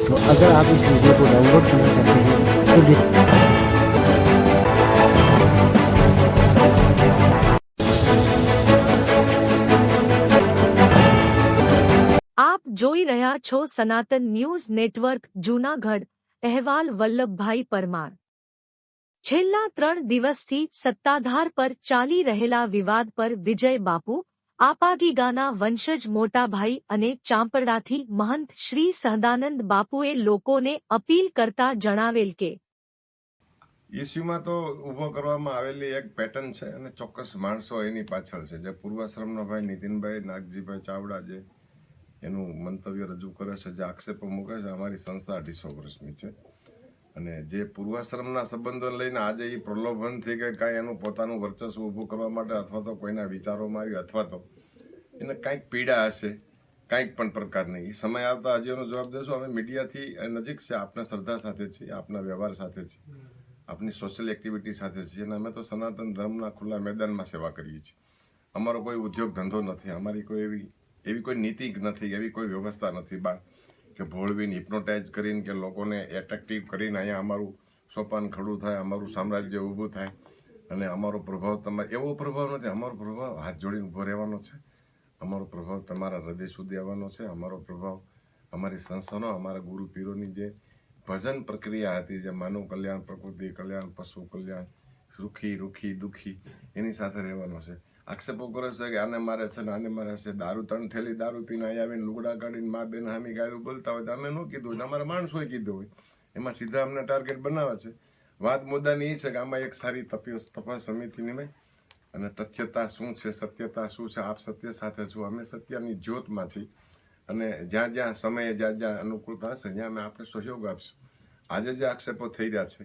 तो अगर आप इस वीडियो को डाउनलोड करना चाहते हैं तो આપ જોઈ રહ્યા છો સનાતન ન્યૂઝ નેટવર્ક જૂનાગઢ અહેવાલ વલ્લભભાઈ પરમાર છેલ્લા 3 દિવસથી સત્તાધાર પર ચાલી રહેલા વિવાદ પર વિજય બાપુ આપાગીગાના વંશજ મોટાભાઈ અને ચાંપડાથી મહંત શ્રી સહદાનંદ બાપુએ લોકોને અપીલ કરતા જણાવેલ કે ઇસ્યુમાં તો ઊભો કરવામાં આવેલી એક પેટર્ન છે અને ચોક્કસ માણસો એની પાછળ છે. જે પૂર્વાશ્રમના ભાઈ નીતિનભાઈ નાગજીભાઈ ચાવડા જે એનું મંતવ્ય રજૂ કરે છે, જે આક્ષેપો મૂકે છે, અમારી સંસ્થા 250 વર્ષની છે અને જે પૂર્વાશ્રમના સંબંધોને લઈને આજે એ પ્રલોભનથી કે કાંઈ એનું પોતાનું વર્ચસ્વ ઊભું કરવા માટે અથવા તો કોઈના વિચારો મારી અથવા તો એને કાંઈક પીડા હશે કાંઈક પણ પ્રકારની, એ સમય આવતા હજી એનો જવાબ દેશું. અમે મીડિયાથી નજીક છે, આપના શ્રદ્ધા સાથે છીએ, આપના વ્યવહાર સાથે છીએ, આપની સોશિયલ એક્ટિવિટી સાથે છીએ અને અમે તો સનાતન ધર્મના ખુલ્લા મેદાનમાં સેવા કરીએ છીએ. અમારો કોઈ ઉદ્યોગ ધંધો નથી, અમારી કોઈ એવી કોઈ નીતિ નથી, એવી કોઈ વ્યવસ્થા નથી બહાર કે ભોળવીને હિપ્નોટાઇઝ કરીને કે લોકોને એટ્રેક્ટિવ કરીને અહીંયા અમારું સોપાન ખડું થાય, અમારું સામ્રાજ્ય ઊભું થાય અને અમારો પ્રભાવ તમારે એવો પ્રભાવ નથી. અમારો પ્રભાવ હાથ જોડીને ઊભો રહેવાનો છે, અમારો પ્રભાવ તમારા હૃદય સુધી આવવાનો છે, અમારો પ્રભાવ અમારી સંસ્થાનો, અમારા ગુરુ પીરોની જે ભજન પ્રક્રિયા હતી, જે માનવ કલ્યાણ, પ્રકૃતિ કલ્યાણ, પશુ કલ્યાણ, સુખી રૂખી દુઃખી, એની સાથે રહેવાનો છે. આક્ષેપો કરે છે કે આને મારે છે ને આને મારે છે, દારૂ 3 થેલી દારૂ પીને અહીંયા આવીને લુગડા કાઢીને મા બેન હામી ગાયું બોલતા હોય તો અમે ન કીધું હોય, અમારા માણસોએ કીધું હોય, એમાં સીધા અમને ટાર્ગેટ બનાવે છે. વાત મુદ્દાની એ છે કે આમાં એક સારી તપાસ સમિતિ નિમાય અને તથ્યતા શું છે, સત્યતા શું છે, આપ સત્ય સાથે છો, અમે સત્યની જ્યોતમાં છીએ અને જ્યાં જ્યાં સમયે જ્યાં જ્યાં અનુકૂળતા હશે ત્યાં અમે આપણે સહયોગ આપશું. આજે જે આક્ષેપો થઈ રહ્યા છે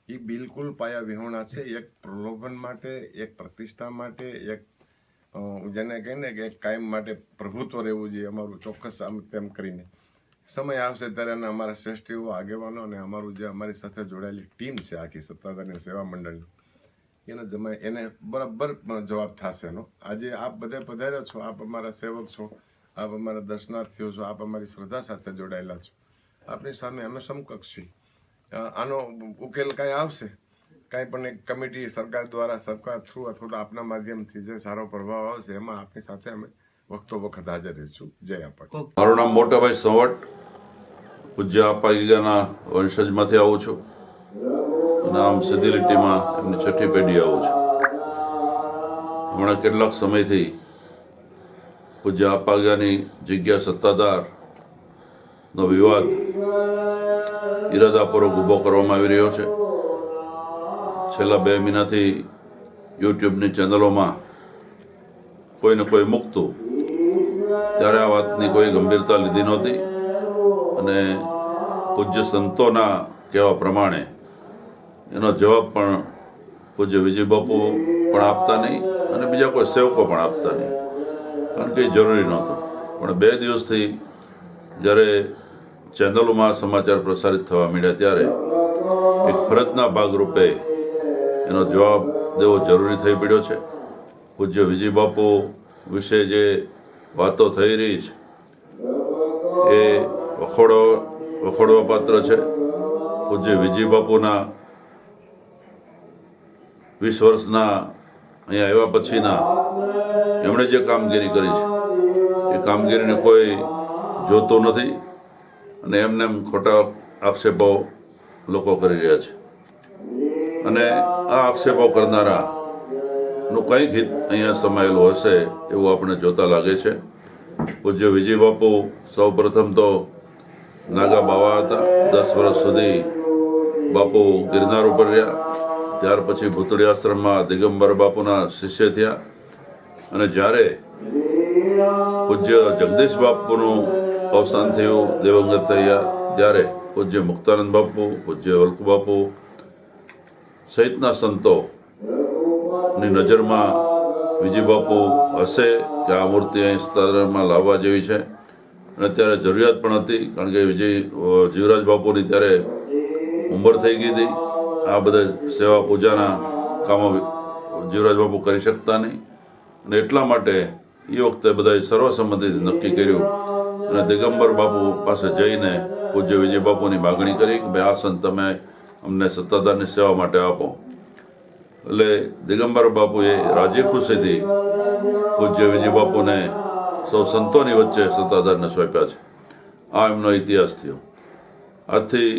એ બિલકુલ પાયા વિહોણા છે. એક પ્રલોભન માટે, એક પ્રતિષ્ઠા માટે, એક જેને કહીને કે કાયમ માટે પ્રભુત્વ રહેવું જોઈએ અમારું, ચોક્કસ આમ તેમ કરીને સમય આવશે ત્યારે અમારા શ્રેષ્ઠીઓ આગેવાનો અને અમારું જે અમારી સાથે જોડાયેલી ટીમ છે આખી સત્તાધારી સેવા મંડળની એને બરાબર જવાબ થશે એનો. આજે આપ બધે પધાર્યા છો, આપ અમારા સેવક છો, આપ અમારા દર્શનાર્થીઓ છો, આપ અમારી શ્રદ્ધા સાથે જોડાયેલા છો, આપની સામે અમે સમકક્ષ છીએ. આનો ઉકેલ કાંઈ આવશે, કાંઈ પણ એક કમિટી સરકાર દ્વારા, સરકાર થ્રુ અથવા તો આપના માધ્યમથી જે સારો પ્રભાવ આવશે એમાં આપની સાથે અમે વખતો વખત હાજર રહીશું. જય આપા. મારું નામ મોટાભાઈ સંવટ, પૂજ્ય આપાગીગાના વંશજમાંથી આવું છું અને આમ સીધી લીટીમાં એમની 6ઠી પેઢી આવું છું. હમણાં કેટલાક સમયથી પૂજ્ય આપાગીગાની જગ્યા સત્તાધારનો વિવાદ ઇરાદાપૂર્વક ઊભો કરવામાં આવી રહ્યો છે. છેલ્લા 2 મહિનાથી યુટ્યુબની ચેનલોમાં કોઈને કોઈ મૂકતું ત્યારે આ વાતની કોઈ ગંભીરતા લીધી નહોતી અને પૂજ્ય સંતોના કહેવા પ્રમાણે એનો જવાબ પણ પૂજ્ય વિજય બાપુ પણ આપતા નહીં અને બીજા કોઈ સેવકો પણ આપતા નહીં, કારણ કે એ જરૂરી નહોતું. પણ 2 દિવસથી જ્યારે ચેનલોમાં સમાચાર પ્રસારિત થવા માંડ્યા ત્યારે એક ફરજના ભાગરૂપે એનો જવાબ દેવો જરૂરી થઈ પડ્યો છે. પૂજ્ય વિજય બાપુ વિશે જે વાતો થઈ રહી છે એ વખોડવા પાત્ર છે. પૂજ્ય વિજય બાપુના 20 વર્ષના અહીંયા આવ્યા પછીના એમણે જે કામગીરી કરી છે એ કામગીરીને કોઈ જોતું નથી અને એમને એમ ખોટા આક્ષેપો લોકો કરી રહ્યા છે અને આ આક્ષેપો કરનારાનું કંઈક હિત અહીંયા સમાયેલું હશે એવું આપણે જોતા લાગે છે. પૂજ્ય વિજય બાપુ સૌ પ્રથમ તો નાગા બાવા હતા. 10 વર્ષ સુધી બાપુ ગિરનાર ઉપર રહ્યા. ત્યાર પછી ભૂતળી આશ્રમમાં દિગંબર બાપુના શિષ્ય થયા અને જ્યારે પૂજ્ય જગદીશ બાપુનું અવસાન થયું, દેવંગત થયા, ત્યારે પૂજ્ય મુક્તાનંદ બાપુ, પૂજ્ય વલ્લુ બાપુ સહિતના સંતોની નજરમાં વિજય બાપુ હશે કે આ મૂર્તિ અહીં સત્તાધારમાં લાવવા જેવી છે અને ત્યારે જરૂરિયાત પણ હતી, કારણ કે જીવરાજ બાપુની ત્યારે ઉંમર થઈ ગઈ હતી. આ બધા સેવા પૂજાના કામો જીવરાજ બાપુ કરી શકતા નહીં અને એટલા માટે એ વખતે બધાએ સર્વસંમતિથી નક્કી કર્યું અને દિગંબર બાપુ પાસે જઈને પૂજ્ય વિજય બાપુની માગણી કરી કે ભાઈ આસન તમે અમને સત્તાધારની સેવા માટે આપો. એટલે દિગંબર બાપુએ રાજી ખુશીથી પૂજ્ય વિજય બાપુને સૌ સંતોની વચ્ચે સત્તાધારને સોંપ્યા છે. આ એમનો ઇતિહાસ થયો. આજથી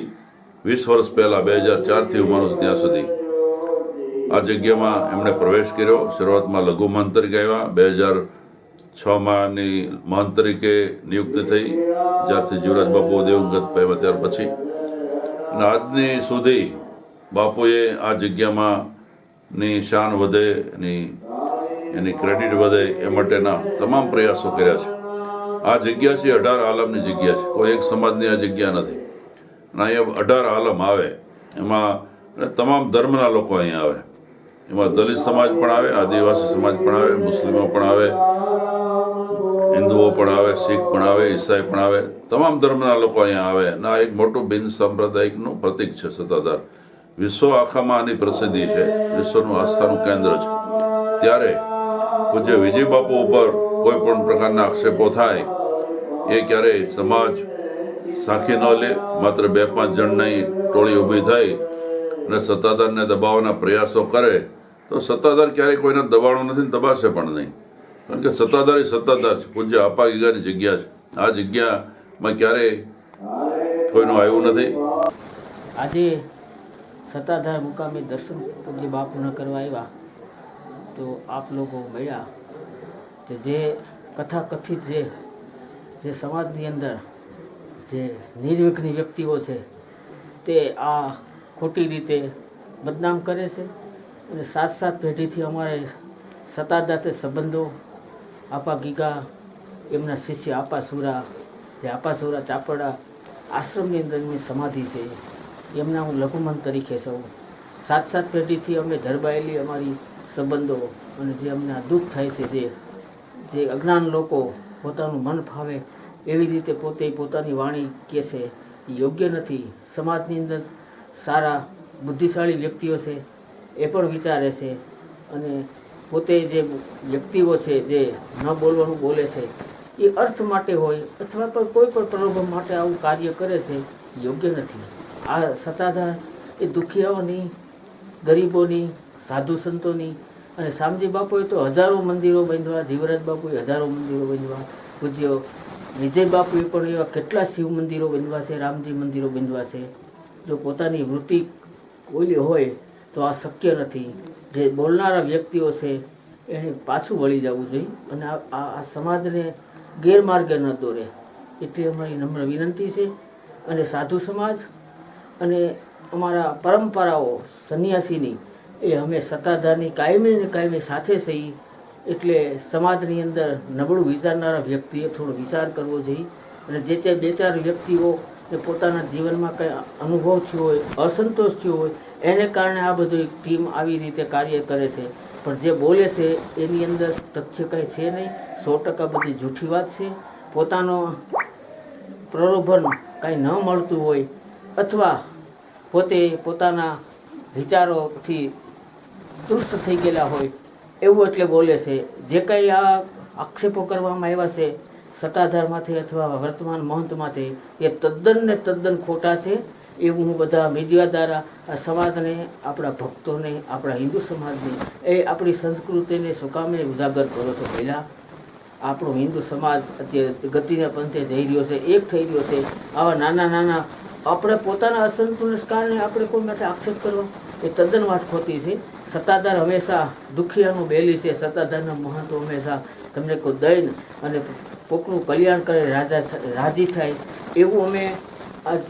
20 વર્ષ પહેલા 2004થી હું માનું છું ત્યાં સુધી આ જગ્યામાં એમણે પ્રવેશ કર્યો. શરૂઆતમાં લઘુ મહંત તરીકે આવ્યા. 2006માં મહંત તરીકે નિયુક્તિ થઈ જ્યારથી જીવરાજ બાપુ દેવંગત પામ્યા ત્યાર પછી. અને આજની સુધી બાપુએ આ જગ્યામાં ની શાન વધે, એની ક્રેડિટ વધે એ માટેના તમામ પ્રયાસો કર્યા છે. આ જગ્યા છે 18 આલમની જગ્યા છે. કોઈ એક સમાજની આ જગ્યા નથી. અને અહીંયા 18 આલમ આવે, એમાં તમામ ધર્મના લોકો અહીંયા આવે. એમાં દલિત સમાજ પણ આવે, આદિવાસી સમાજ પણ આવે, મુસ્લિમો પણ આવે, હિન્દુઓ પણ આવે, શીખ પણ આવે, ઈસાઈ પણ આવે. તમામ ધર્મના લોકો અહીંયા આવે. અને આ એક મોટું બિન સાંપ્રદાયિકનું પ્રતીક છે સત્તાધાર. વિશ્વ આખામાં આની પ્રસિદ્ધિ છે, વિશ્વનું આસ્થાનું કેન્દ્ર છે. ત્યારે પૂજ્ય વિજય બાપુ ઉપર કોઈ પણ પ્રકારના આક્ષેપો થાય એ ક્યારેય સમાજ સાખી ન લે. માત્ર 2-5 જણની ટોળી ઊભી થઈ અને સત્તાધારને દબાવવાના પ્રયાસો કરે તો સત્તાધાર ક્યારેય કોઈને દબાણો નથી, દબાશે પણ નહીં. કારણ કે સત્તાધાર એ સત્તાધાર છે. પૂજ્ય આપા ગીગાની જગ્યા છે. આ જગ્યામાં ક્યારેય કોઈનું આવ્યું નથી. આજે સત્તાધાર મુકામે દર્શન પૂજ્ય બાપુના કરવા આવ્યા તો આપ લોકો મળ્યા તો જે કથાકથિત જે સમાજની અંદર જે નિર્વિઘ્ન વ્યક્તિઓ છે તે આ ખોટી રીતે બદનામ કરે છે. અને 7 પેઢીથી અમારે સત્તાધાર સંબંધો આપા ગીગા, એમના શિષ્ય આપાસુરા, જે આપાસુરા ચાપડા આશ્રમની અંદર એમની સમાધિ છે, એમના હું લઘુમંત તરીકે છું. 7 પેઢીથી અમે ધરબાયેલી અમારી સંબંધો અને જે અમને દુઃખ થાય છે, જે અજ્ઞાન લોકો પોતાનું મન ફાવે એવી રીતે પોતે પોતાની વાણી કહે છે એ યોગ્ય નથી. સમાજની અંદર સારા બુદ્ધિશાળી વ્યક્તિઓ છે એ પણ વિચારે છે અને પોતે જે વ્યક્તિઓ છે જે ન બોલવાનું બોલે છે એ અર્થ માટે હોય અથવા તો કોઈ પણ પ્રલોભન માટે આવું કાર્ય કરે છે યોગ્ય નથી. આ સત્તાધાર એ દુખિયાઓની, ગરીબોની, સાધુ સંતોની અને શામજી બાપુએ તો હજારો મંદિરો બાંધવા, જીવરાજ બાપુએ હજારો મંદિરો બાંધવા, પૂજ્ય વિજય બાપુએ પણ એવા કેટલા શિવ મંદિરો બાંધવા છે, રામજી મંદિરો બાંધવા છે. જો પોતાની વૃત્તિ ઓલી હોય તો આ શક્ય નથી. જે બોલનારા વ્યક્તિઓ છે એને પાછું વળી જવું જોઈએ અને આ સમાજને ગેરમાર્ગે ન દોરે એટલી અમારી નમ્ર વિનંતી છે. અને સાધુ સમાજ અને અમારા પરંપરાઓ સંન્યાસીની એ અમે સત્તાધારની કાયમી ને કાયમી સાથે છીએ. એટલે સમાજની અંદર નબળું વિચારનારા વ્યક્તિએ થોડો વિચાર કરવો જોઈએ. અને જે 2-4 વ્યક્તિઓ એ પોતાના જીવનમાં કંઈ અનુભવ થયો હોય, અસંતોષ થયો હોય, એને કારણે આ બધું ટીમ આવી રીતે કાર્ય કરે છે. પણ જે બોલે છે એની અંદર તથ્ય કંઈ છે નહીં, 100% બધી જૂઠી વાત છે. પોતાનો પ્રલોભન કાંઈ ન મળતું હોય અથવા પોતે પોતાના વિચારોથી દુષ્ટ થઈ ગયેલા હોય એવું એટલે બોલે છે. જે કંઈ આ આક્ષેપો કરવામાં આવ્યા છે સત્તાધારમાંથી અથવા વર્તમાન મહંતમાંથી એ તદ્દન ને તદ્દન ખોટા છે. એવું હું બધા મીડિયા દ્વારા આ સમાજને, આપણા ભક્તોને, આપણા હિન્દુ સમાજને, એ આપણી સંસ્કૃતિને શું કામે ઉજાગર કરો છો. પહેલાં આપણો હિન્દુ સમાજ અત્યારે ગતિના પંથે જઈ રહ્યો છે, એક થઈ રહ્યો છે. આવા નાના આપણે પોતાના અસંતુલન કારણે આપણે કોઈ માટે આક્ષેપ કરવા એ તદ્દન વાત ખોટી છે. સત્તાધાર હંમેશા દુખિયાનું બેલી છે. સત્તાધારના મહંતો હંમેશા તમને કોઈ દઈને અને કોકનું કલ્યાણ કરે, રાજી થાય એવું અમે આજ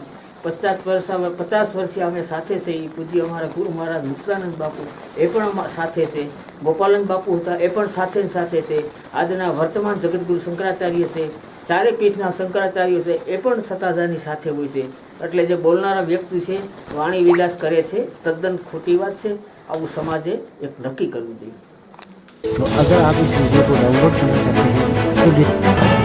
50 વર્ષથી અમે સાથે છે. એ પૂજ્ય અમારા ગુરુ મહારાજ મુક્તાનંદ બાપુ એ પણ સાથે છે. ગોપાલન બાપુ હતા એ પણ સાથે છે. આજના વર્તમાન જગતગુરુ શંકરાચાર્ય છે, 4 પીઠના શંકરાચાર્યો છે એ પણ સત્તાધારની સાથે હોય છે. એટલે જે બોલનારા વ્યક્તિ છે વાણી વિલાસ કરે છે તદ્દન ખોટી વાત છે. આવું સમાજે એક નક્કી કરવું જોઈએ. तो अगर आप इस वीडियो को डाउनलोड करना चाहते हैं तो